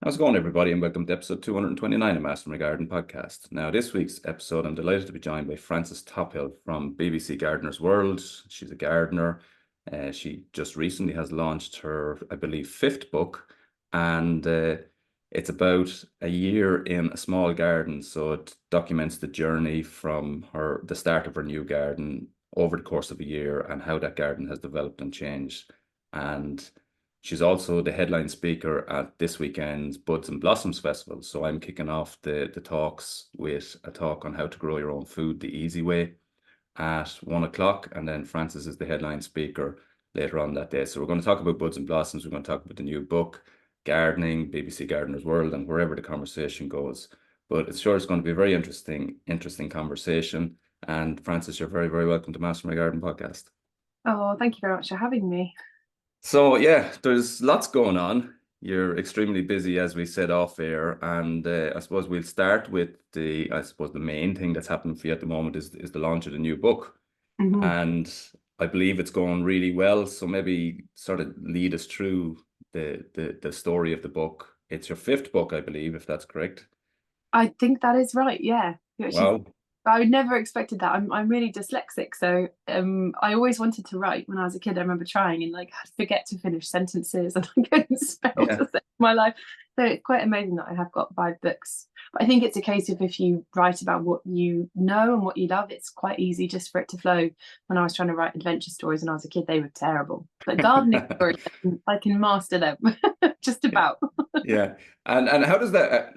How's it going, everybody, and welcome to episode 229 of Master My Garden podcast. Now, this week's episode, I'm delighted to be joined by Frances Tophill from BBC Gardener's World. She's a gardener. She just recently has launched her, I believe, fifth book, and it's about a year in a small garden. So it documents the journey from the start of her new garden over the course of a year and how that garden has developed and changed. And she's also the headline speaker at this weekend's Buds and Blossoms Festival. So I'm kicking off the talks with a talk on how to grow your own food the easy way at 1 o'clock. And then Frances is the headline speaker later on that day. So we're going to talk about Buds and Blossoms. We're going to talk about the new book, gardening, BBC Gardener's World, and wherever the conversation goes. But it's sure it's going to be a very interesting conversation. And Frances, you're very, very welcome to Master My Garden podcast. Oh, thank you very much for having me. So yeah, there's lots going on. You're extremely busy, as we said off air, and I suppose we'll start with the main thing that's happening for you at the moment is the launch of the new book, and I believe it's going really well. So maybe sort of lead us through the story of the book. It's your fifth book, I believe, if that's correct. I think that is right. Yeah. Wow. I would never expected that. I'm really dyslexic, so I always wanted to write when I was a kid. I remember trying and I'd forget to finish sentences and I couldn't spell to save my life. So it's quite amazing that I have got 5 books. But I think it's a case of if you write about what you know and what you love, it's quite easy just for it to flow. When I was trying to write adventure stories when I was a kid, they were terrible. But gardening stories, I can master them just about. Yeah. And how does that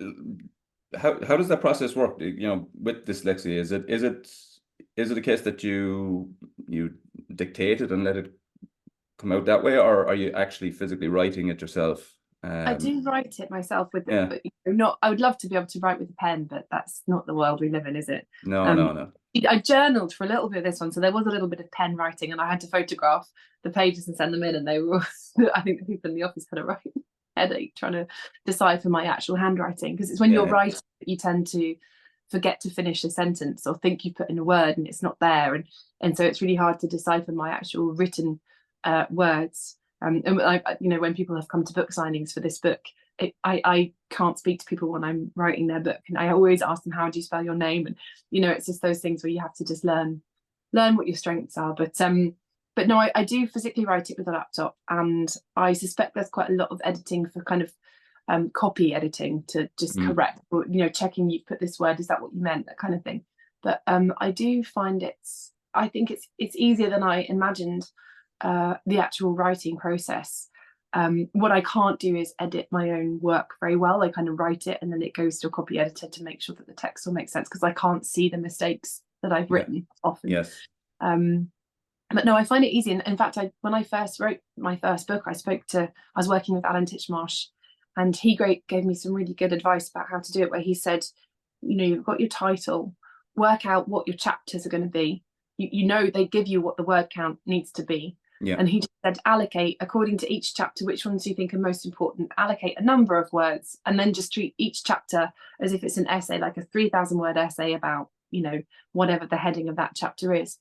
how does that process work? With dyslexia, is it a case that you dictate it and let it come out that way, or are you actually physically writing it yourself? I do write it myself with but I would love to be able to write with a pen, but that's not the world we live in, is it? No. I journaled for a little bit of this one, so there was a little bit of pen writing, and I had to photograph the pages and send them in, and they were I think the people in the office had a right headache trying to decipher my actual handwriting, because it's when you're writing that you tend to forget to finish a sentence or think you put in a word and it's not there, and so it's really hard to decipher my actual written words. And when people have come to book signings for this book, I can't speak to people when I'm writing their book, and I always ask them, how do you spell your name? And it's just those things where you have to just learn what your strengths are. But no, I do physically write it with a laptop, and I suspect there's quite a lot of editing for kind of copy editing to just correct, or checking you've put this word, is that what you meant, that kind of thing. But I do find I think it's easier than I imagined, the actual writing process. What I can't do is edit my own work very well. I kind of write it and then it goes to a copy editor to make sure that the text will make sense, because I can't see the mistakes that I've written often. Yes. But no, I find it easy. And in fact, when I first wrote my first book, I was working with Alan Titchmarsh, and he gave me some really good advice about how to do it, where he said, you've got your title, work out what your chapters are going to be. They give you what the word count needs to be. Yeah. And he just said, allocate according to each chapter, which ones you think are most important, allocate a number of words, and then just treat each chapter as if it's an essay, like a 3,000 word essay about, whatever the heading of that chapter is.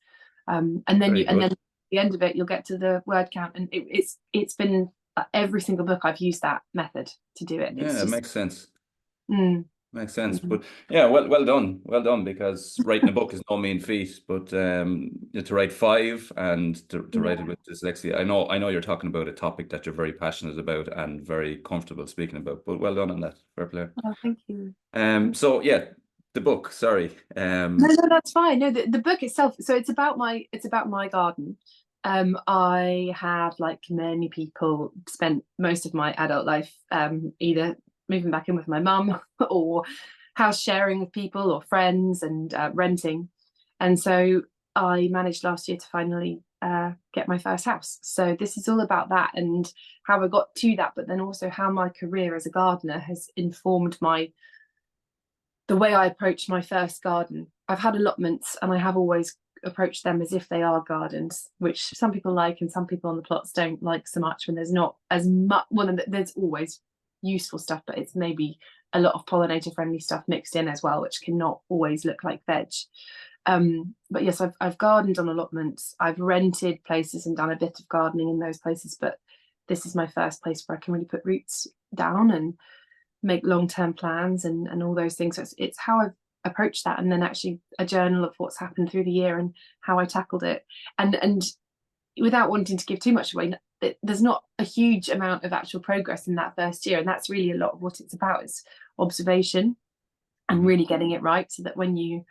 And then at the end of it, you'll get to the word count. And it's been every single book I've used that method to do it. Yeah, it makes sense. Makes sense. But yeah, well done, because writing a book is no mean feat, but to write 5 and to write it with dyslexia, I know you're talking about a topic that you're very passionate about and very comfortable speaking about, but well done on that. Fair play. Oh, thank you. So yeah, the book, sorry. No, that's fine. No, the book itself, so it's about my garden. I have, like many people, spent most of my adult life either moving back in with my mum or house sharing with people or friends and renting. And so I managed last year to finally get my first house. So this is all about that and how I got to that, but then also how my career as a gardener has informed the way I approach my first garden. I've had allotments and I have always approached them as if they are gardens, which some people like and some people on the plots don't like so much, when there's not as much. Well, there's always useful stuff, but it's maybe a lot of pollinator friendly stuff mixed in as well, which cannot always look like veg. But yes, I've gardened on allotments. I've rented places and done a bit of gardening in those places, but this is my first place where I can really put roots down. And make long-term plans and all those things. So it's how I've approached that, and then actually a journal of what's happened through the year and how I tackled it. And without wanting to give too much away, there's not a huge amount of actual progress in that first year, and that's really a lot of what it's about, is observation and really getting it right, so that when you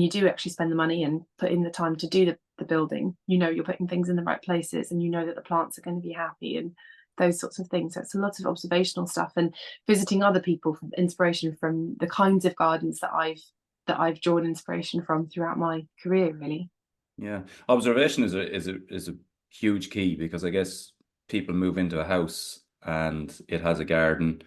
do actually spend the money and put in the time to do the building, you know you're putting things in the right places, and you know that the plants are going to be happy and those sorts of things. So it's a lot of observational stuff and visiting other people for inspiration from the kinds of gardens that I've drawn inspiration from throughout my career, really. Yeah, observation is a huge key, because I guess people move into a house and it has a garden.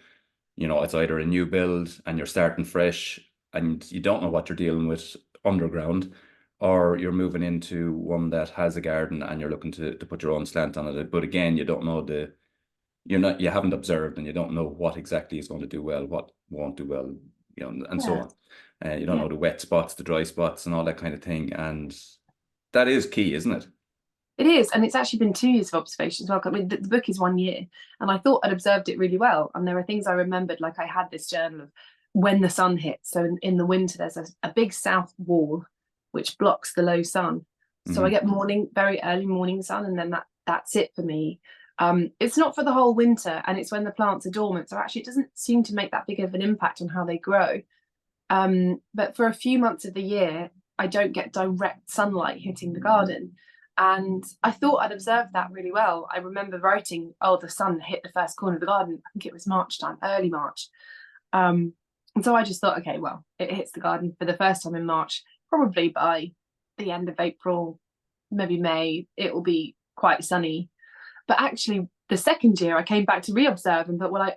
You know, it's either a new build and you're starting fresh and you don't know what you're dealing with underground, or you're moving into one that has a garden and you're looking to put your own slant on it. But again, you don't know you haven't observed, and you don't know what exactly is going to do well, what won't do well, you know, and so Yeah. on. You don't know the wet spots, the dry spots, and all that kind of thing. And that is key, isn't it? It is, and it's actually been 2 years of observation as well. I mean, the book is 1 year, and I thought I'd observed it really well. And there are things I remembered, like I had this journal of when the sun hits. So in the winter, there's a big south wall which blocks the low sun. So I get very early morning sun, and then that's it for me. It's not for the whole winter, and it's when the plants are dormant. So actually, it doesn't seem to make that big of an impact on how they grow. But for a few months of the year, I don't get direct sunlight hitting the garden. And I thought I'd observed that really well. I remember writing, oh, the sun hit the first corner of the garden. I think it was March time, early March. And so I just thought, okay, well, it hits the garden for the first time in March. Probably by the end of April, maybe May, it will be quite sunny. But actually, the second year, I came back to re-observe and thought, well,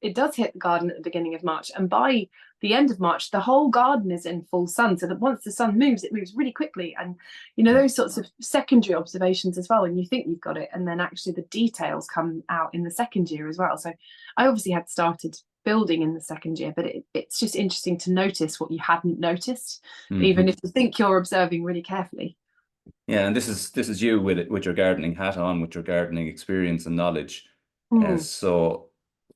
it does hit the garden at the beginning of March. And by the end of March, the whole garden is in full sun. So that once the sun moves, it moves really quickly. And, you know, those sorts of secondary observations as well, when you think you've got it, and then actually the details come out in the second year as well. So I obviously had started building in the second year, but it's just interesting to notice what you hadn't noticed, even if you think you're observing really carefully. Yeah, and this is you with your gardening hat on, with your gardening experience and knowledge. So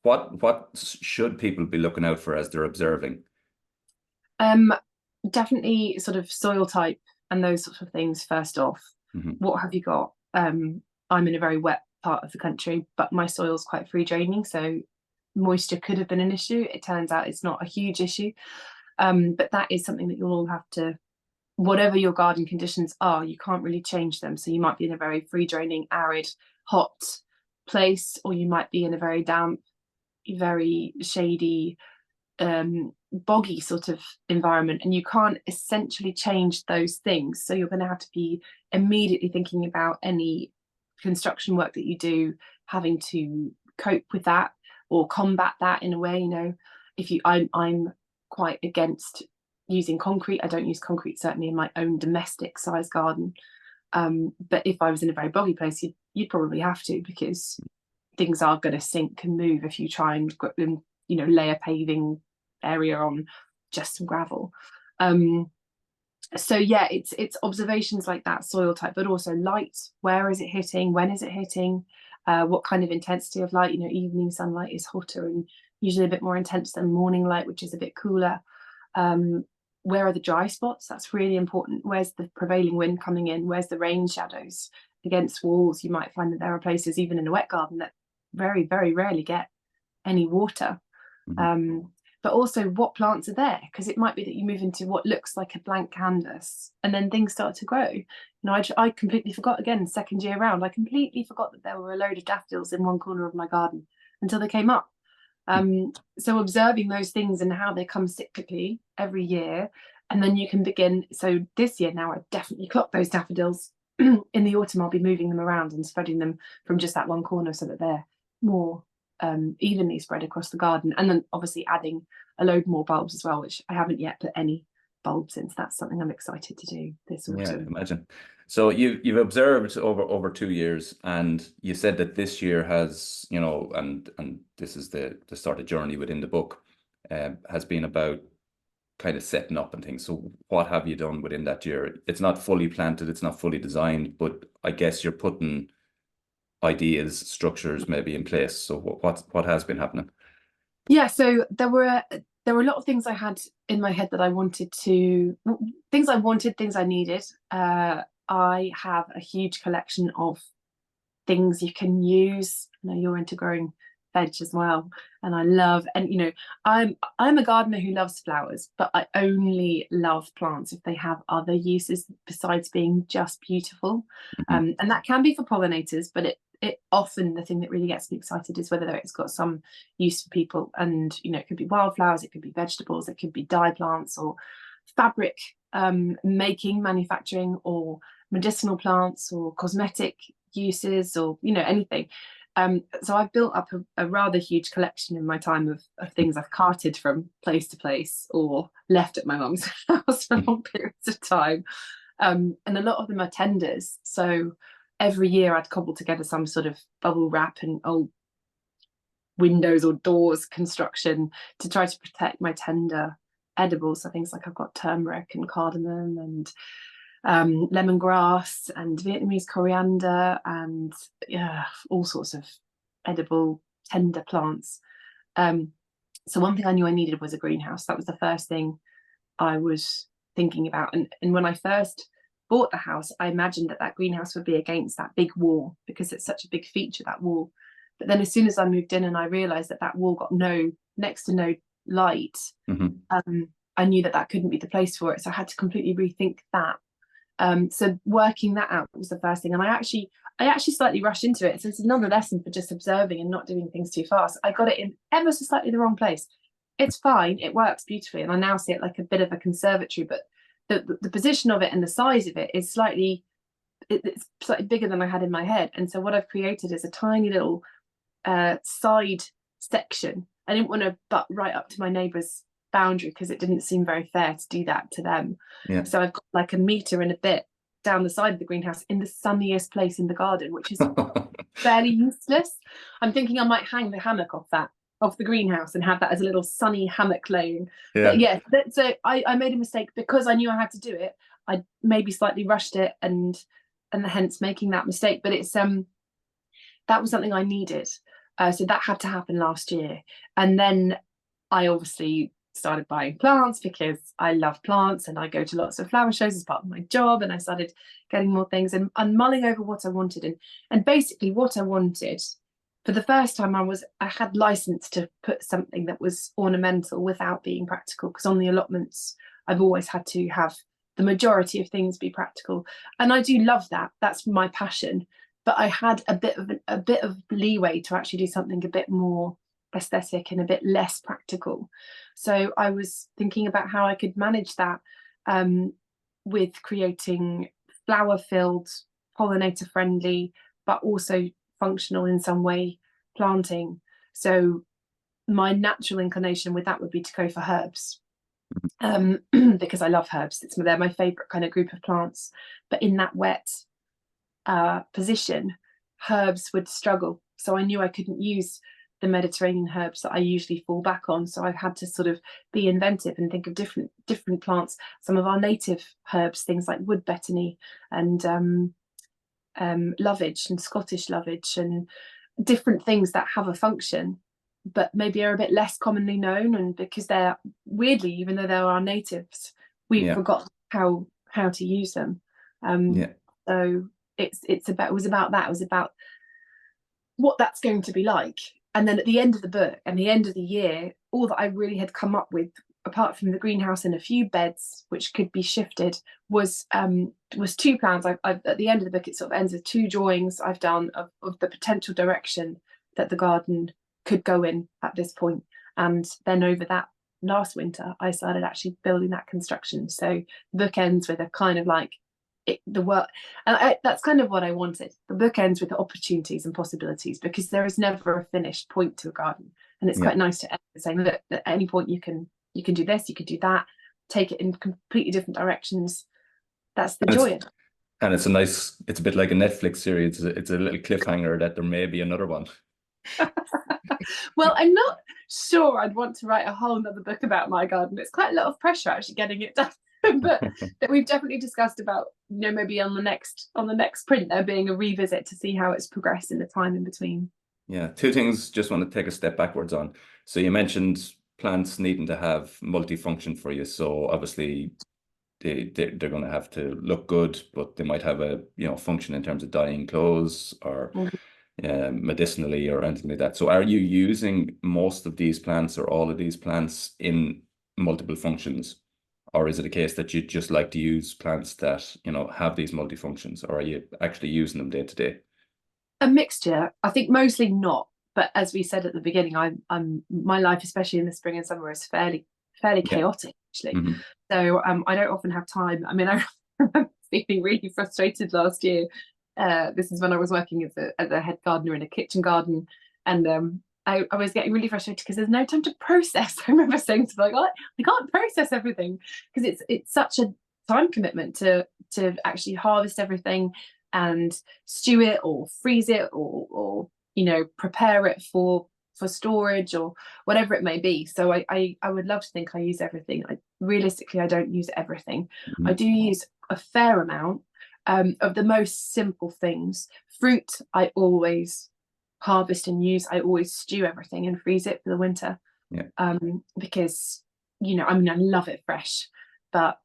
what should people be looking out for as they're observing? Definitely sort of soil type and those sorts of things first off. What have you got? I'm in a very wet part of the country, but my soil's quite free draining, so moisture could have been an issue. It turns out it's not a huge issue, but that is something that you'll all have to, whatever your garden conditions are, you can't really change them. So you might be in a very free draining, arid, hot place, or you might be in a very damp, very shady, boggy sort of environment, and you can't essentially change those things. So you're going to have to be immediately thinking about any construction work that you do, having to cope with that or combat that in a way. You know, I'm quite against using concrete. I don't use concrete, certainly in my own domestic size garden. But if I was in a very boggy place, you'd probably have to, because things are going to sink and move if you try and, you know, lay a paving area on just some gravel. So yeah, it's observations like that, soil type, but also light. Where is it hitting? When is it hitting? What kind of intensity of light? You know, evening sunlight is hotter and usually a bit more intense than morning light, which is a bit cooler. Where are the dry spots? That's really important. Where's the prevailing wind coming in? Where's the rain shadows against walls? You might find that there are places, even in a wet garden, that very, very rarely get any water. But also what plants are there, because it might be that you move into what looks like a blank canvas and then things start to grow. You know, I completely forgot, again, second year round, I completely forgot that there were a load of daffodils in one corner of my garden until they came up. So observing those things and how they come cyclically every year, and then you can begin. So this year now, I've definitely clocked those daffodils. In the autumn, I'll be moving them around and spreading them from just that one corner so that they're more evenly spread across the garden, and then obviously adding a load more bulbs as well, which I haven't yet put any bulbs in. So that's something I'm excited to do this autumn. Yeah, imagine. So you've observed over 2 years, and you said that this year has, you know, and this is the sort of journey within the book, has been about kind of setting up and things. So what have you done within that year? It's not fully planted, it's not fully designed, but I guess you're putting ideas, structures maybe in place. So what has been happening? Yeah, so there were a lot of things I had in my head that I wanted to things I wanted, things I needed. I have a huge collection of things you can use. I know you're into growing veg as well, and I love, and I'm a gardener who loves flowers, but I only love plants if they have other uses besides being just beautiful. Mhm. And that can be for pollinators, but it often, the thing that really gets me excited is whether it's got some use for people. And it could be wildflowers, it could be vegetables, it could be dye plants or fabric making, manufacturing, or medicinal plants or cosmetic uses, or anything. So I've built up a rather huge collection in my time of things I've carted from place to place or left at my mum's house for long periods of time. And a lot of them are tenders. So every year I'd cobble together some sort of bubble wrap and old windows or doors construction to try to protect my tender edibles. So things like I've got turmeric and cardamom and lemongrass and Vietnamese coriander and all sorts of edible tender plants. So one thing I knew I needed was a greenhouse. That was the first thing I was thinking about. And when I first bought the house, I imagined that greenhouse would be against that big wall because it's such a big feature, that wall. But then as soon as I moved in and I realized that wall got next to no light, I knew that couldn't be the place for it. So I had to completely rethink that. So working that out was the first thing. And I actually slightly rushed into it. So it's another lesson for just observing and not doing things too fast. I got it in ever so slightly the wrong place. It's fine. It works beautifully. And I now see it like a bit of a conservatory, but the position of it and the size of it is slightly bigger than I had in my head. And so what I've created is a tiny little side section. I didn't want to butt right up to my neighbour's boundary because it didn't seem very fair to do that to them. Yeah. So I've got like a metre and a bit down the side of the greenhouse in the sunniest place in the garden, which is fairly useless. I'm thinking I might hang the hammock off the greenhouse and have that as a little sunny hammock laying. Yeah. But yeah, so I made a mistake because I knew I had to do it. I maybe slightly rushed it and hence making that mistake. But it's that was something I needed. So that had to happen last year. And then I obviously started buying plants because I love plants and I go to lots of flower shows as part of my job, and I started getting more things and mulling over what I wanted, and basically what I wanted for the first time I had license to put something that was ornamental without being practical, because on the allotments I've always had to have the majority of things be practical, and I do love that. That's my passion. But I had a bit of leeway to actually do something a bit more aesthetic and a bit less practical. So I was thinking about how I could manage that with creating flower-filled, pollinator-friendly, but also functional in some way planting. So my natural inclination with that would be to go for herbs, because I love herbs. They're my favourite kind of group of plants. But in that wet position, herbs would struggle. So I knew I couldn't use the Mediterranean herbs that I usually fall back on. So I've had to sort of be inventive and think of different plants. Some of our native herbs, things like wood betony and lovage and Scottish lovage, and different things that have a function, but maybe are a bit less commonly known. And because they're, weirdly, even though they're our natives, we've forgotten how to use them. So it was about that. It was about what that's going to be like. And then at the end of the book and the end of the year, all that I really had come up with, apart from the greenhouse and a few beds which could be shifted, was two plans. I've at the end of the book, it sort of ends with two drawings I've done of the potential direction that the garden could go in at this point. And then over that last winter, I started actually building that construction. So the book ends with a kind of like the work, and that's kind of what I wanted. The book ends with the opportunities and possibilities, because there is never a finished point to a garden, and it's quite nice to end saying, look, at any point you can do this, you can do that, take it in completely different directions. That's the joy of it. And it's a bit like a Netflix series. It's a little cliffhanger that there may be another one. Well, I'm not sure I'd want to write a whole nother book about my garden. It's quite a lot of pressure actually getting it done. But that we've definitely discussed about, maybe on the next print there being a revisit to see how it's progressed in the time in between. Yeah, two things just want to take a step backwards on. So you mentioned plants needing to have multifunction for you. So obviously they're going to have to look good, but they might have a function in terms of dyeing clothes or Mhm. medicinally or anything like that. So are you using most of these plants or all of these plants in multiple functions? Or is it a case that you just like to use plants that, have these multifunctions, or are you actually using them day to day? A mixture. I think mostly not. But as we said at the beginning, I'm my life, especially in the spring and summer, is fairly Yeah. chaotic actually. Hmm. So I don't often have time. I mean, I remember feeling really frustrated last year. This is when I was working as a head gardener in a kitchen garden, and I was getting really frustrated because there's no time to process. I remember saying to them, like, I can't process everything because it's such a time commitment to actually harvest everything and stew it or freeze it or prepare it for storage or whatever it may be. So I would love to think I use everything. Realistically, I don't use everything. I do use a fair amount of the most simple things. Fruit, I always harvest and use. I always stew everything and freeze it for the winter. Yeah. Because I mean, I love it fresh, but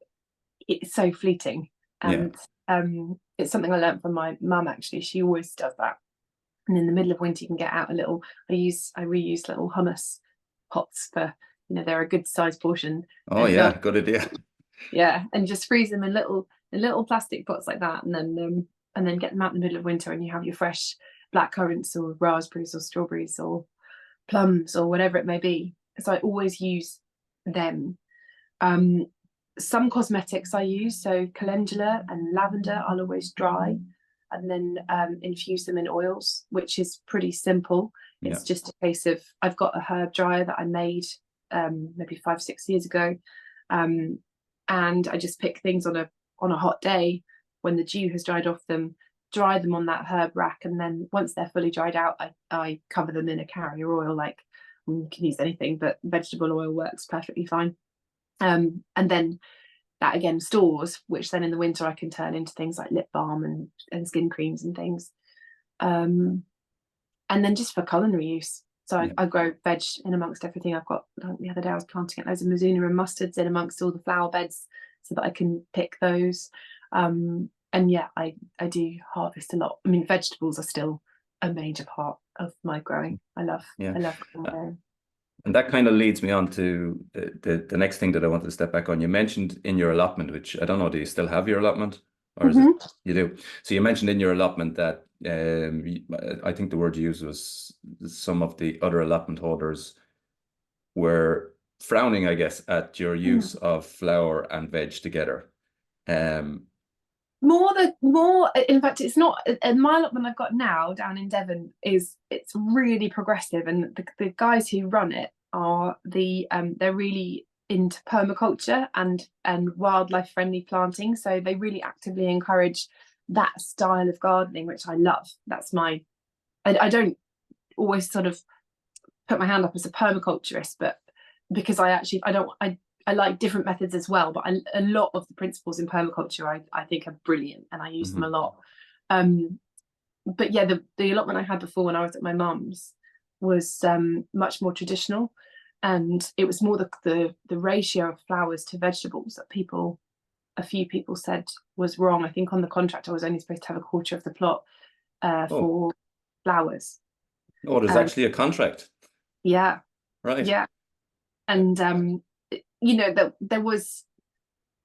it's so fleeting. Yeah. And it's something I learned from my mum actually. She always does that. And in the middle of winter, you can get out a little. I reuse little hummus pots for they're a good size portion, Oh and fill. yeah, good idea. Yeah, and just freeze them in little plastic pots like that, and then get them out in the middle of winter, and you have your fresh black currants or raspberries or strawberries or plums or whatever it may be. So I always use them. Um, some cosmetics I use, so calendula and lavender, I'll always dry and then infuse them in oils, which is pretty simple. Yeah. It's just a case of I've got a herb dryer that I made maybe 5-6 years ago, and I just pick things on a hot day when the dew has dried off them, dry them on that herb rack, and then once they're fully dried out, I cover them in a carrier oil. Like you can use anything, but vegetable oil works perfectly fine. And then that again stores, which then in the winter I can turn into things like lip balm and skin creams and things. And then just for culinary use. So Yeah. I grow veg in amongst everything. I've got, the other day I was planting loads of mizuna and mustards in amongst all the flower beds so that I can pick those. And yeah, I do harvest a lot. I mean, vegetables are still a major part of my growing. Yeah. I love growing. And that kind of leads me on to the next thing that I wanted to step back on. You mentioned in your allotment, which I don't know, do you still have your allotment? Or is it Mm-hmm. you do? So you mentioned in your allotment that I think the word you used was some of the other allotment holders were frowning, I guess, at your use of flower and veg together. Um, More in fact, it's not my allotment I've got now down in Devon it's really progressive, and the guys who run it are they're really into permaculture and wildlife friendly planting, so they really actively encourage that style of gardening, which I love. That's I don't always sort of put my hand up as a permaculturist, but because I like different methods as well, but a lot of the principles in permaculture I think are brilliant and I use them a lot. But yeah, the allotment I had before when I was at my mum's was much more traditional, and it was more the ratio of flowers to vegetables that a few people said was wrong. I think on the contract I was only supposed to have a quarter of the plot oh, for flowers. oh, there's Um, actually a contract, yeah, right? yeah, and that there was,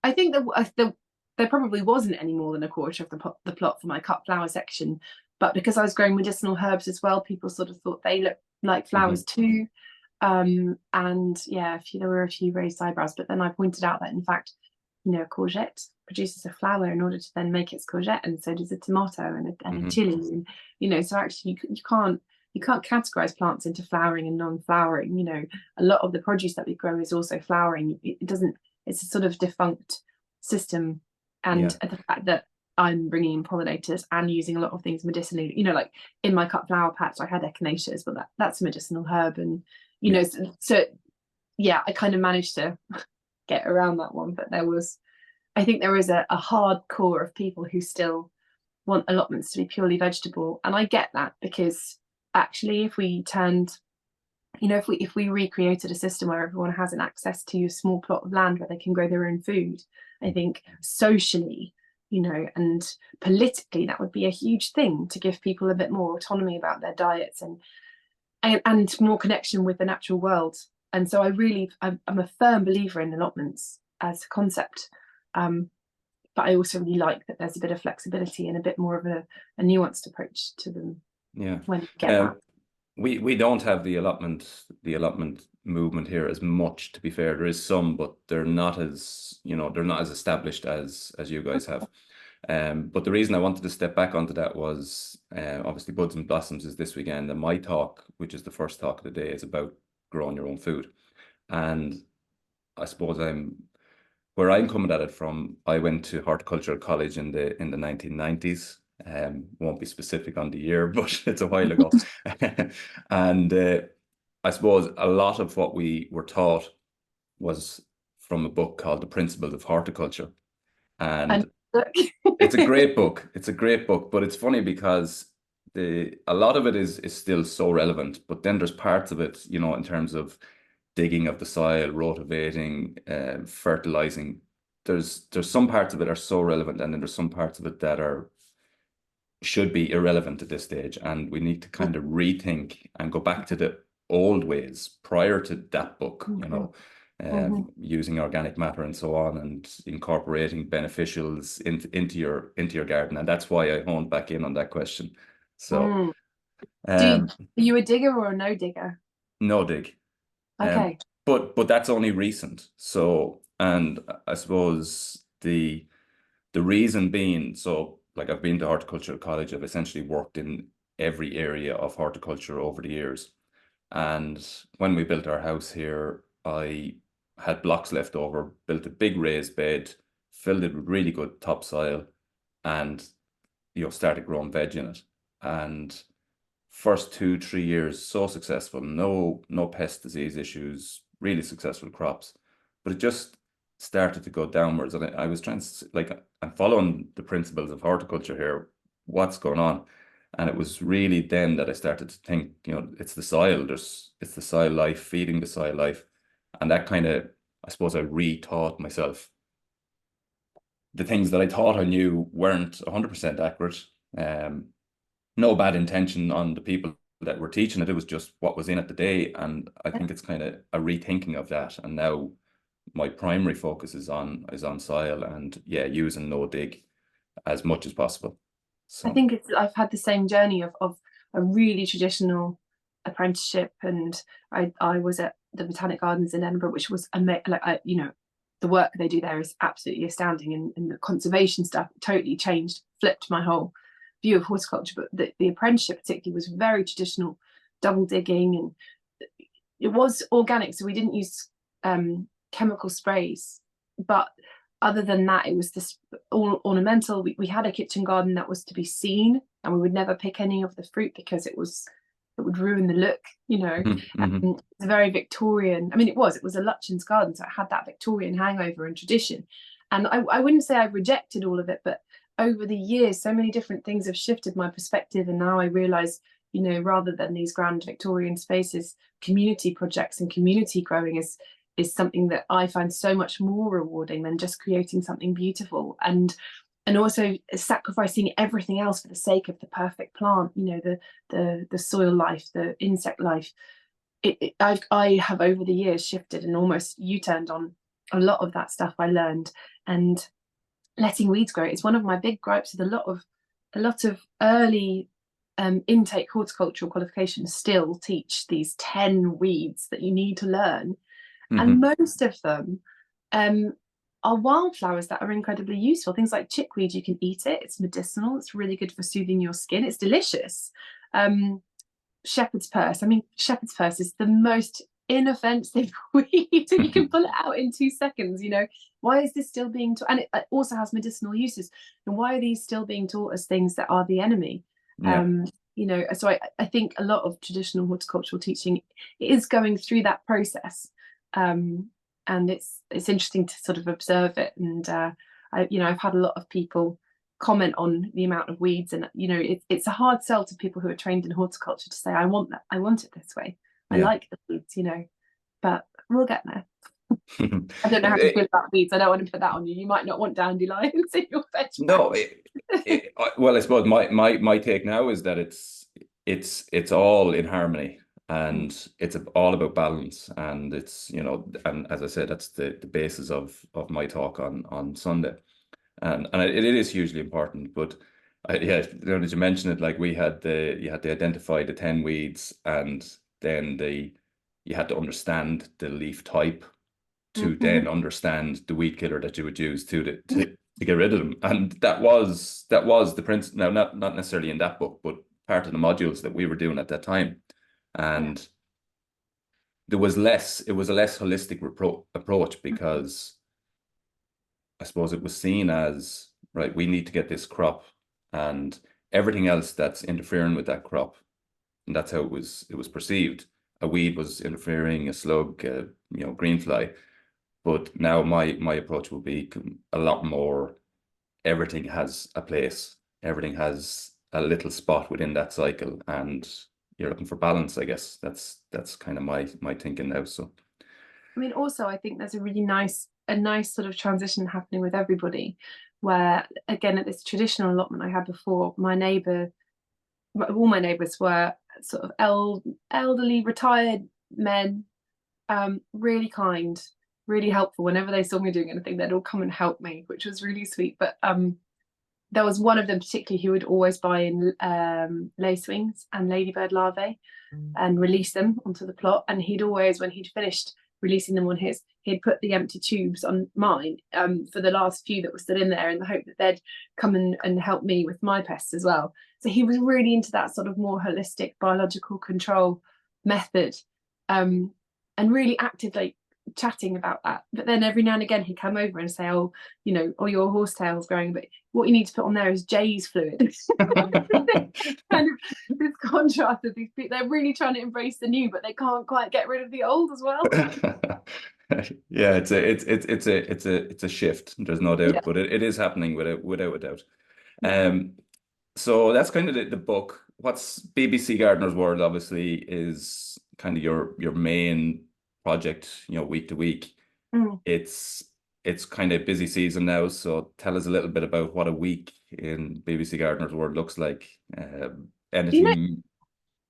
I think there probably wasn't any more than a quarter of the plot for my cut flower section, but because I was growing medicinal herbs as well, people sort of thought they looked like flowers too. And yeah, there were a few raised eyebrows, but then I pointed out that in fact, a courgette produces a flower in order to then make its courgette, and so does a tomato and a chili, and so actually you can't categorize plants into flowering and non-flowering. A lot of the produce that we grow is also flowering. It doesn't. It's a sort of defunct system, and Yeah. the fact that I'm bringing in pollinators and using a lot of things medicinally. Like in my cut flower patch, I had echinaceas, but that's a medicinal herb, and Yeah. so yeah, I kind of managed to get around that one. But I think there is a hard core of people who still want allotments to be purely vegetable, and I get that because actually, if we turned, if we recreated a system where everyone has an access to a small plot of land where they can grow their own food, I think socially, and politically, that would be a huge thing to give people a bit more autonomy about their diets and more connection with the natural world. And so I'm a firm believer in allotments as a concept. But I also really like that there's a bit of flexibility and a bit more of a nuanced approach to them. Yeah. When you get that. We don't have the allotment movement here as much, to be fair. There is some, but they're not as established as you guys have. But the reason I wanted to step back onto that was obviously Buds and Blossoms is this weekend, and my talk, which is the first talk of the day, is about growing your own food. And I suppose where I'm coming at it from, I went to horticultural college in the 1990s. Won't be specific on the year, but it's a while ago. And I suppose a lot of what we were taught was from a book called The Principles of Horticulture. And it's a great book. It's a great book, but it's funny because a lot of it is still so relevant, but then there's parts of it, in terms of digging of the soil, rotivating, fertilizing. There's some parts of it are so relevant, and then there's some parts of it that should be irrelevant at this stage, and we need to kind of rethink and go back to the old ways prior to that book, using organic matter and so on, and incorporating beneficials into your garden. And that's why I honed back in on that question. So are you a digger or a no digger? No dig. Okay. But that's only recent. So, and I suppose the reason being, so like I've been to horticultural college, I've essentially worked in every area of horticulture over the years. And when we built our house here, I had blocks left over, built a big raised bed, filled it with really good topsoil, and started growing veg in it. And first 2-3 years, so successful, no pest disease issues, really successful crops. But it just started to go downwards, and I was trying to, I'm following the principles of horticulture here, what's going on? And it was really then that I started to think, it's the soil, it's the soil life, feeding the soil life. And that kind of, I suppose I retaught myself. The things that I thought I knew weren't 100% accurate. No bad intention on the people that were teaching it. It was just what was in it the day. And I think it's kind of a rethinking of that. And now my primary focus is on soil and using no dig as much as possible. So I think I've had the same journey of a really traditional apprenticeship, and I was at the Botanic Gardens in Edinburgh, which was the work they do there is absolutely astounding, and the conservation stuff totally flipped my whole view of horticulture. But the apprenticeship particularly was very traditional, double digging, and it was organic, so we didn't use chemical sprays. But other than that, it was this all ornamental. We had a kitchen garden that was to be seen, and we would never pick any of the fruit because it would ruin the look, It's very Victorian. I mean, it was a Lutyens garden, so it had that Victorian hangover and tradition. And I wouldn't say I've rejected all of it, but over the years, so many different things have shifted my perspective. And now I realize, rather than these grand Victorian spaces, community projects and community growing is something that I find so much more rewarding than just creating something beautiful, and also sacrificing everything else for the sake of the perfect plant, the soil life, the insect life. I have over the years shifted and almost U-turned on a lot of that stuff I learned, and letting weeds grow is one of my big gripes with a lot of early intake horticultural qualifications still teach these 10 weeds that you need to learn. And most of them are wildflowers that are incredibly useful. Things like chickweed, you can eat it. It's medicinal. It's really good for soothing your skin. It's delicious. Shepherd's purse. I mean, shepherd's purse is the most inoffensive weed. You can pull it out in 2 seconds. Why is this still being taught? And it also has medicinal uses. And why are these still being taught as things that are the enemy? So I think a lot of traditional horticultural teaching is going through that process. And it's interesting to sort of observe it. And I've had a lot of people comment on the amount of weeds, and it's a hard sell to people who are trained in horticulture to say, I want it this way, I like the weeds, but we'll get there. I don't know how to feel about weeds. I don't want to put that on you. You might not want dandelions in your veg. No, well, I suppose my take now is that it's all in harmony, and it's all about balance, and it's and as I said, that's the basis of my talk on Sunday, and it is hugely important. But yeah, did you mention it? Like you had to identify the 10 weeds, and then you had to understand the leaf type to then understand the weed killer that you would use to get rid of them. And that was the principle. Now, not necessarily in that book, but part of the modules that we were doing at that time. And it was a less holistic approach, because I suppose it was seen as, right, we need to get this crop, and everything else that's interfering with that crop, and that's how it was perceived. A weed was interfering, a slug, green fly. But now my approach will be a lot more, everything has a place, everything has a little spot within that cycle, and you're looking for balance, I guess. That's kind of my thinking now. So I mean, also I think there's a really nice sort of transition happening with everybody, where again, at this traditional allotment I had before, all my neighbours were sort of elderly retired men, really kind, really helpful. Whenever they saw me doing anything, they'd all come and help me, which was really sweet. But there was one of them particularly who would always buy in lacewings and ladybird larvae and release them onto the plot. And he'd always, when he'd finished releasing them on his, he'd put the empty tubes on mine for the last few that were still in there, in the hope that they'd come and help me with my pests as well. So he was really into that sort of more holistic biological control method, and really actively chatting about that. But then every now and again he'd come over and say, oh, your horsetail's growing, but what you need to put on there is Jay's fluid. Kind of this contrast of these people, they're really trying to embrace the new, but they can't quite get rid of the old as well. Yeah, it's a shift, there's no doubt. But it is happening without a doubt. So that's kind of the book. What's BBC Gardener's World obviously is kind of your main project, week to week. It's kind of busy season now, so tell us a little bit about what a week in BBC Gardener's World looks like. Anything?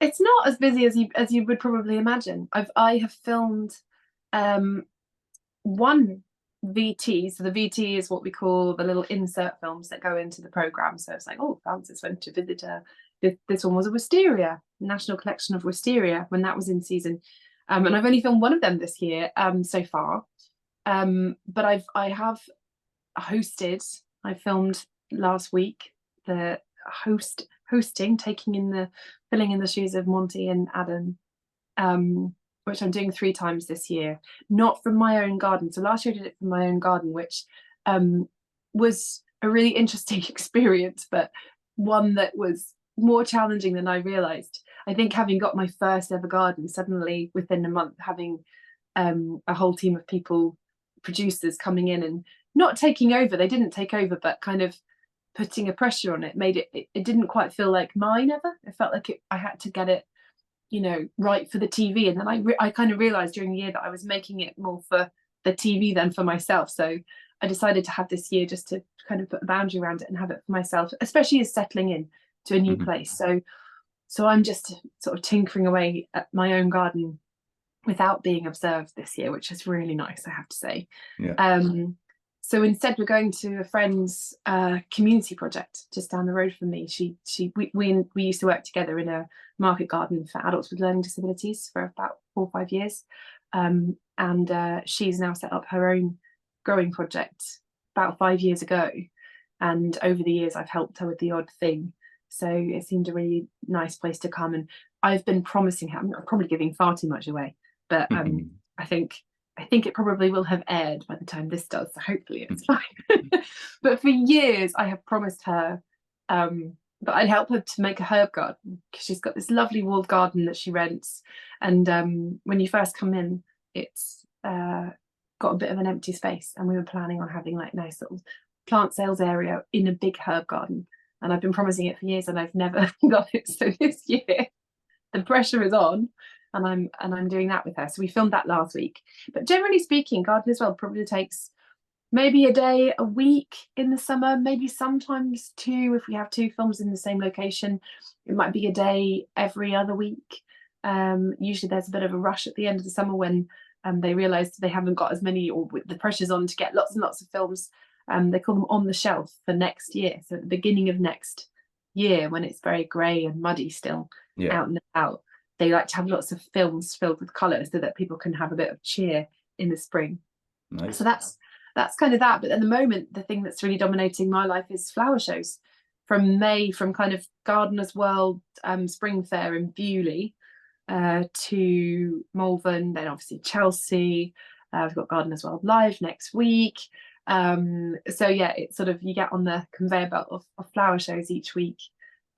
It's not as busy as you would probably imagine. I have filmed one VT. So the VT is what we call the little insert films that go into the programme. So it's like, oh, Francis went to visit this one was a wisteria, National Collection of Wisteria, when that was in season. And I've only filmed one of them this year so far. But I have hosted. I filmed last week the hosting, filling in the shoes of Monty and Adam, which I'm doing 3 times this year, not from my own garden. So last year I did it from my own garden, which was a really interesting experience, but one that was more challenging than I realised. I think having got my first ever garden, suddenly within a month, having a whole team of people, producers coming in and not taking over, they didn't take over, but kind of putting a pressure on it, made it didn't quite feel like mine ever. It felt like I had to get it, right for the TV. And then I kind of realised during the year that I was making it more for the TV than for myself. So I decided to have this year just to kind of put a boundary around it and have it for myself, especially as settling in to a new place. So I'm just sort of tinkering away at my own garden without being observed this year, which is really nice, I have to say. So instead we're going to a friend's community project just down the road from me. We used to work together in a market garden for adults with learning disabilities for about 4 or 5 years, and she's now set up her own growing project about 5 years ago, and over the years I've helped her with the odd thing. So it seemed a really nice place to come, and I've been promising her. I'm probably giving far too much away, but I think it probably will have aired by the time this does, so hopefully it's fine. But for years I have promised her that I'd help her to make a herb garden, because she's got this lovely walled garden that she rents, and when you first come in, it's got a bit of an empty space, and we were planning on having like nice little plant sales area in a big herb garden, and I've been promising it for years, and I've never got it. So this year, the pressure is on, and I'm doing that with her. So we filmed that last week. But generally speaking, garden as well probably takes maybe a day a week in the summer, maybe sometimes two if we have two films in the same location. It might be a day every other week. Usually there's a bit of a rush at the end of the summer when they realise they haven't got as many, or the pressure's on to get lots and lots of films. They call them on the shelf for next year. So at the beginning of next year, when it's very grey and muddy still out and about, they like to have lots of films filled with colour so that people can have a bit of cheer in the spring. Nice. So that's kind of that. But at the moment, the thing that's really dominating my life is flower shows. From May, from kind of Gardener's World Spring Fair in Bewley to Malvern, then obviously Chelsea. We've got Gardener's World Live next week. So yeah, it's sort of, you get on the conveyor belt of flower shows each week,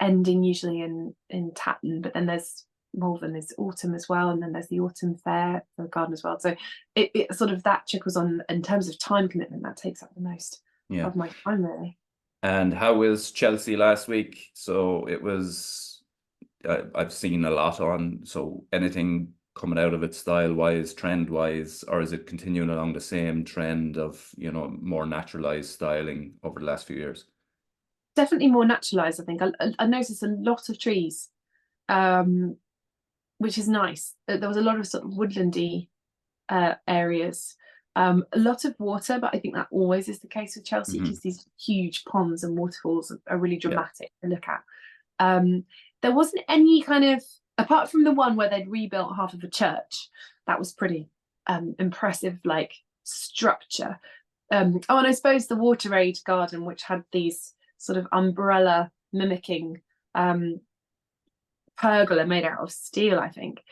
ending usually in Tatton, but then there's Malvern is autumn as well, and then there's the autumn fair for Gardener's World. So it sort of, that trickles on in terms of time commitment. That takes up the most of my time, really. And how was Chelsea last week? So it was, I've seen a lot on, so anything coming out of it style wise, trend wise, or is it continuing along the same trend of, you know, more naturalized styling over the last few years? Definitely more naturalized, I think. I noticed a lot of trees, which is nice. There was a lot of sort of woodlandy areas, a lot of water, but I think that always is the case with Chelsea, because these huge ponds and waterfalls are really dramatic to look at. There wasn't any kind of, apart from the one where they'd rebuilt half of a church, that was pretty impressive, like structure. And I suppose the Water Aid garden, which had these sort of umbrella mimicking pergola made out of steel, I think.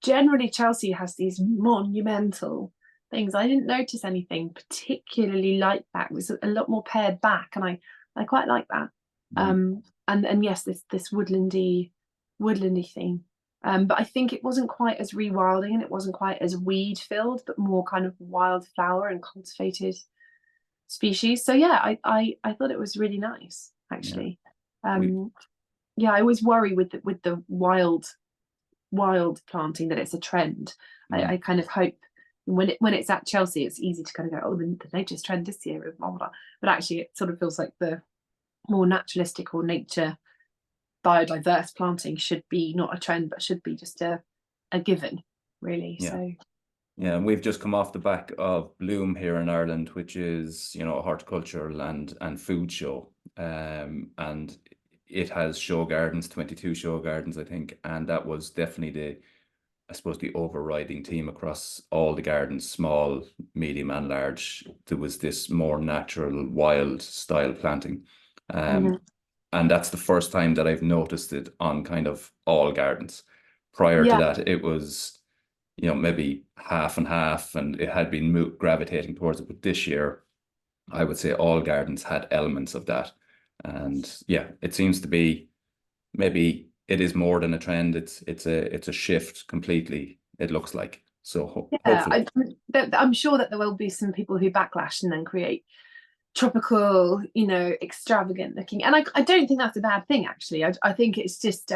Generally, Chelsea has these monumental things. I didn't notice anything particularly like that. It was a lot more pared back, and I quite like that. And yes, this woodlandy theme. But I think it wasn't quite as rewilding, and it wasn't quite as weed filled, but more kind of wildflower and cultivated species. So yeah, I thought it was really nice, actually. Yeah, I always worry with the wild planting that it's a trend. I kind of hope when it's at Chelsea, it's easy to kind of go, oh, the nature's trend this year is blah, blah, blah. But actually it sort of feels like the more naturalistic or nature biodiverse planting should be not a trend, but should be just a given, really. So yeah, and we've just come off the back of Bloom here in Ireland, which is, you know, a horticultural and food show, and it has show gardens, 22 show gardens, I think, and that was definitely I suppose the overriding theme across all the gardens, small, medium and large. There was this more natural, wild style planting. And that's the first time that I've noticed it on kind of all gardens. Prior to that, it was, you know, maybe half and half, and it had been gravitating towards it. But this year, I would say all gardens had elements of that. And yeah, it seems to be, maybe it is more than a trend. It's a shift completely, it looks like. So hopefully. I'm sure that there will be some people who backlash and then create tropical, you know, extravagant looking, and I don't think that's a bad thing, actually. I think it's just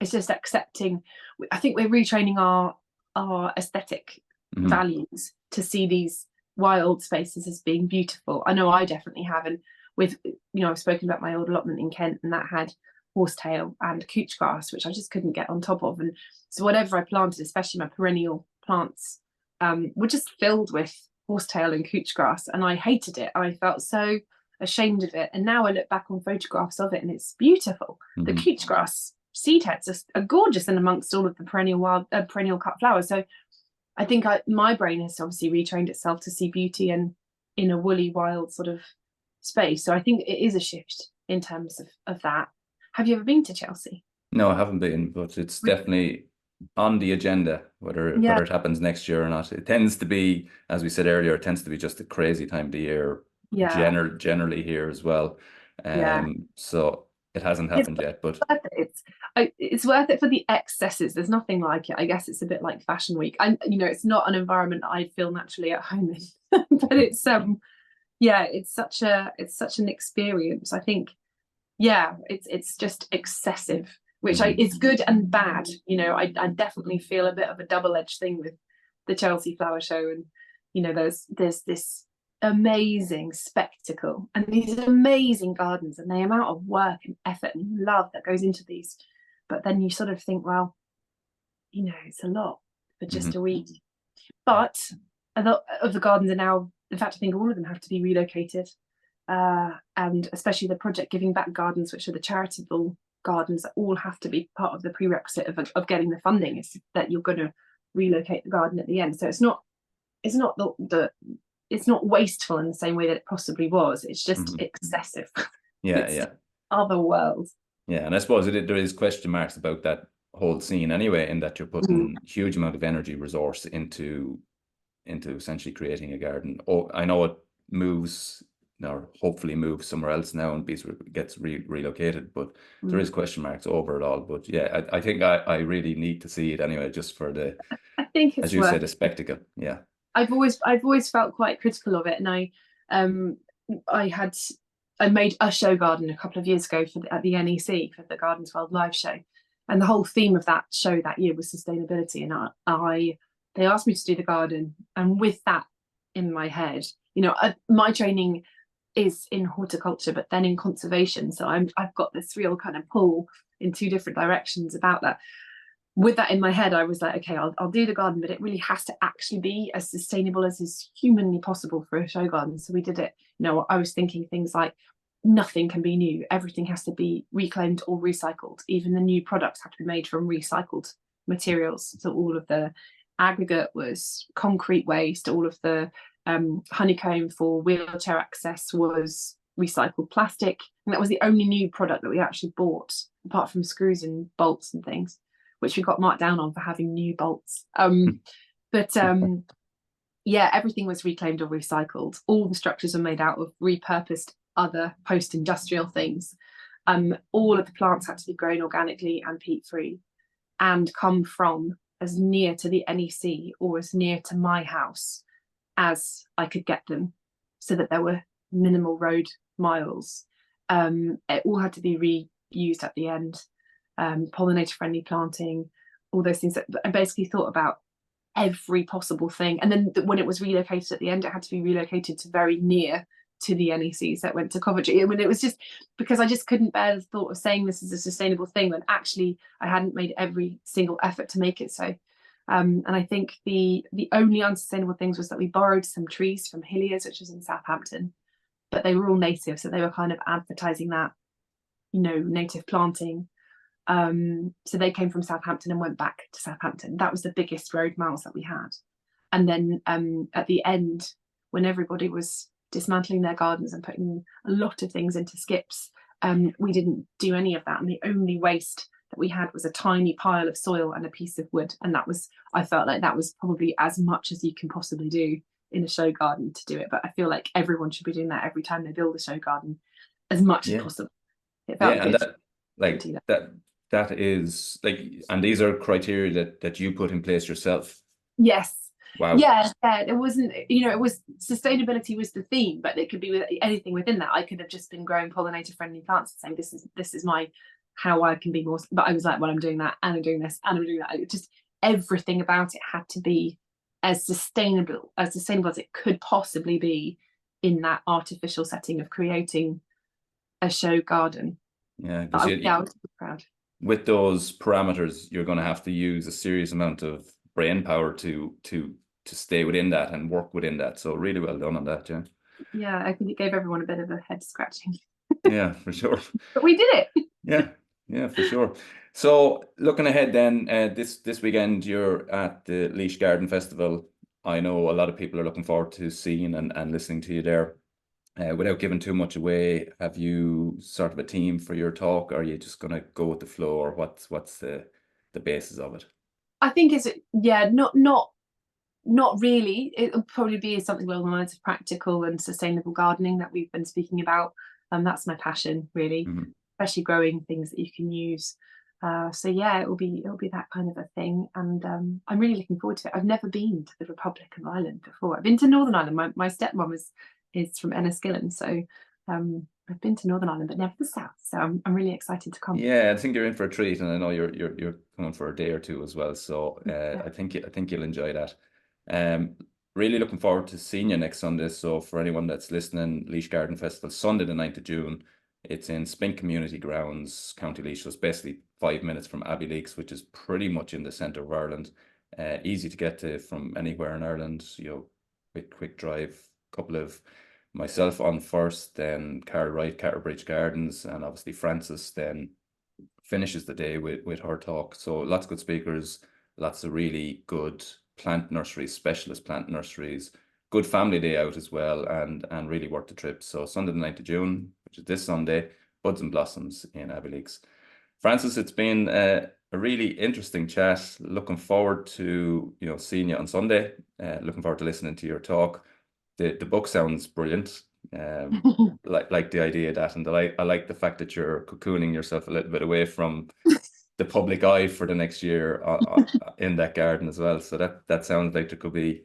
accepting. I think we're retraining our aesthetic values to see these wild spaces as being beautiful. I know I definitely have, and with, you know, I've spoken about my old allotment in Kent, and that had horsetail and couch grass, which I just couldn't get on top of. And so whatever I planted, especially my perennial plants, were just filled with horsetail and couch grass, and I hated it. I felt so ashamed of it. And now I look back on photographs of it, and it's beautiful. The couch grass seed heads are gorgeous, and amongst all of the perennial cut flowers. So I think my brain has obviously retrained itself to see beauty in a woolly, wild sort of space. So I think it is a shift in terms of that. Have you ever been to Chelsea? No, I haven't been, but it's definitely on the agenda, whether it happens next year or not. It tends to be, as we said earlier, it tends to be just a crazy time of the year, generally here as well. So it hasn't happened yet, but it's worth it for the excesses. There's nothing like it. I guess it's a bit like Fashion Week. And you know, it's not an environment I feel naturally at home in, but yeah, it's such an experience. I think, yeah, it's just excessive, which is good and bad. I definitely feel a bit of a double-edged thing with the Chelsea Flower Show, and there's this amazing spectacle and these amazing gardens and the amount of work and effort and love that goes into these. But then you sort of think, well, it's a lot for just a week. But a lot of the gardens are now, in fact, I think all of them have to be relocated. And especially the Project Giving Back gardens, which are the charitable gardens, that all have to be part of the prerequisite of getting the funding, is that you're going to relocate the garden at the end. So it's not it's not wasteful in the same way that it possibly was. It's just excessive. Yeah, It's yeah. other world. Yeah, and I suppose there is question marks about that whole scene anyway, in that you're putting huge amount of energy resource into essentially creating a garden. Oh, I know it moves, or hopefully moves somewhere else now and gets relocated, but there is question marks over it all. But yeah, I think I really need to see it anyway, just for the, I think as it's you worth said, the spectacle. Yeah. I've always felt quite critical of it, and I made a show garden a couple of years ago at the NEC for the Gardens World live show, and the whole theme of that show that year was sustainability. And they asked me to do the garden, and with that in my head, my training is in horticulture, but then in conservation, so I've got this real kind of pull in two different directions about that. With that in my head, I was like, okay, I'll do the garden, but it really has to actually be as sustainable as is humanly possible for a show garden. So we did it. I was thinking things like, nothing can be new. Everything has to be reclaimed or recycled. Even the new products have to be made from recycled materials. So all of the aggregate was concrete waste. All of the honeycomb for wheelchair access was recycled plastic. And that was the only new product that we actually bought, apart from screws and bolts and things, which we got marked down on for having new bolts. But yeah, everything was reclaimed or recycled. All the structures are made out of repurposed other post-industrial things. All of the plants had to be grown organically and peat-free and come from as near to the NEC or as near to my house as I could get them, so that there were minimal road miles. It all had to be reused at the end. Pollinator friendly planting, all those things. That I basically thought about every possible thing. And then when it was relocated at the end, it had to be relocated to very near to the NEC, so it went to Coventry. I mean, it was just because I just couldn't bear the thought of saying this is a sustainable thing when actually I hadn't made every single effort to make it so. And I think the only unsustainable things was that we borrowed some trees from Hilliers, which was in Southampton, but they were all native, so they were kind of advertising that, native planting. So they came from Southampton and went back to Southampton. That was the biggest road miles that we had. And then at the end, when everybody was dismantling their gardens and putting a lot of things into skips, we didn't do any of that. And the only waste that we had was a tiny pile of soil and a piece of wood. And I felt like that was probably as much as you can possibly do in a show garden to do it. But I feel like everyone should be doing that every time they build a show garden, as much as possible. It felt good. And that is like, and these are criteria that you put in place yourself. Yes. Wow. Yeah. It wasn't, it was sustainability was the theme, but it could be anything within that. I could have just been growing pollinator friendly plants and saying this is my how I can be more. But I was like, well, I'm doing that and I'm doing this and I'm doing that. Just everything about it had to be as sustainable as it could possibly be in that artificial setting of creating a show garden. Yeah, I was proud. With those parameters, you're going to have to use a serious amount of brain power to stay within that and work within that. So really well done on that, yeah. Yeah, I think it gave everyone a bit of a head scratching. Yeah, for sure. But we did it. Yeah, for sure. So looking ahead then, this weekend you're at the Laois Garden Festival. I know a lot of people are looking forward to seeing and listening to you there. Without giving too much away, have you sort of a theme for your talk? Or are you just going to go with the flow, or what's the basis of it? I think not really. It'll probably be something along the lines of practical and sustainable gardening that we've been speaking about. That's my passion, really, especially growing things that you can use. So yeah, it'll be that kind of a thing, and I'm really looking forward to it. I've never been to the Republic of Ireland before. I've been to Northern Ireland. My stepmom has is from Enniskillen. So I've been to Northern Ireland, but never the south. So I'm really excited to come. Yeah, I think you're in for a treat, and I know you're coming for a day or two as well. So Yeah. I think you'll enjoy that. Really looking forward to seeing you next Sunday. So for anyone that's listening, Laois Garden Festival, Sunday the 9th of June. It's in Spink Community Grounds, County Laois. So it's basically 5 minutes from Abbey Lakes, which is pretty much in the centre of Ireland. Easy to get to from anywhere in Ireland. Quick drive. Couple of myself on first, then Carol Wright, Catterbridge Gardens, and obviously Frances then finishes the day with her talk. So lots of good speakers, lots of really good plant nurseries, specialist plant nurseries, good family day out as well, and really worth the trip. So Sunday the 9th of June, which is this Sunday, Buds and Blossoms in Abbey Lakes. Frances, it's been a really interesting chat. Looking forward to seeing you on Sunday. Looking forward to listening to your talk. The book sounds brilliant. Like the idea of that, and I like the fact that you're cocooning yourself a little bit away from the public eye for the next year in that garden as well. So that sounds like there could be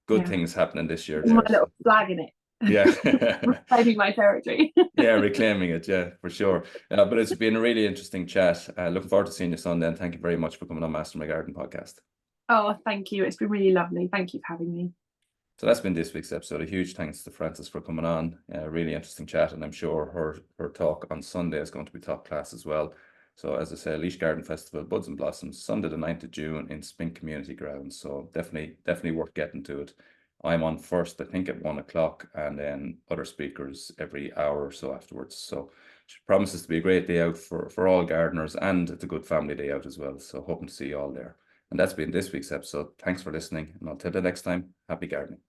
good things happening this year My there. little flag in it. Yeah. Reclaiming my territory. Yeah, reclaiming it. Yeah, for sure. But it's been a really interesting chat. Looking forward to seeing you Sunday, and thank you very much for coming on Master My Garden podcast. Oh, thank you. It's been really lovely. Thank you for having me. So that's been this week's episode. A huge thanks to Frances for coming on. Really interesting chat, and I'm sure her talk on Sunday is going to be top class as well. So as I say, Laois Garden Festival, Buds and Blossoms, Sunday the 9th of June in Spink Community Grounds. So definitely worth getting to it. I'm on first, I think at 1 o'clock, and then other speakers every hour or so afterwards. So it promises to be a great day out for all gardeners, and it's a good family day out as well. So hoping to see you all there. And that's been this week's episode. Thanks for listening, and until the next time, happy gardening.